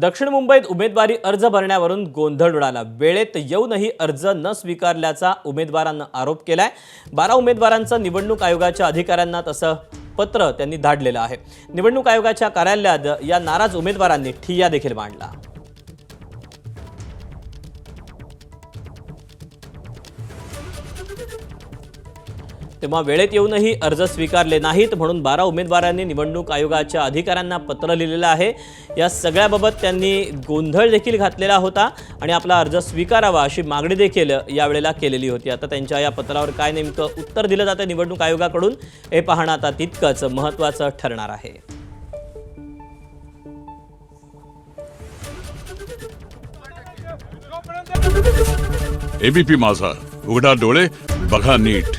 दक्षिण मुंबईत उमेदवारी अर्ज भरण्यावरून गोंधळ उडाला। वेळेत येऊनही अर्ज न स्वीकारल्याचा उमेदवारांना आरोप केलाय। 12 उमेदवारांचं निवडणूक आयोगाच्या अधिकाऱ्यांना तसं पत्र त्यांनी धाडलेलं आहे। निवडणूक आयोगाच्या कार्यालयात या नाराज उमेदवारांनी ठिय्या देखील मांडला। तेव्हा वेळेत येऊनही अर्ज स्वीकारले नाहीत म्हणून 12 उमेदवारांनी निवडणूक आयोगाच्या अधिकाऱ्यांना पत्र लिहिलेलं आहे। या सगळ्याबाबत त्यांनी गोंधळ देखील घातलेला होता आणि आपला अर्ज स्वीकारावा अशी मागणी देखील यावेळेला केलेली होती। आता त्यांच्या या पत्रावर काय नेमकं उत्तर दिलं जातं निवडणूक आयोगाकडून हे पाहणं आता तितकंच महत्त्वाचं ठरणार आहे। एबीपी माझा, उघडा डोळे बघा नीट।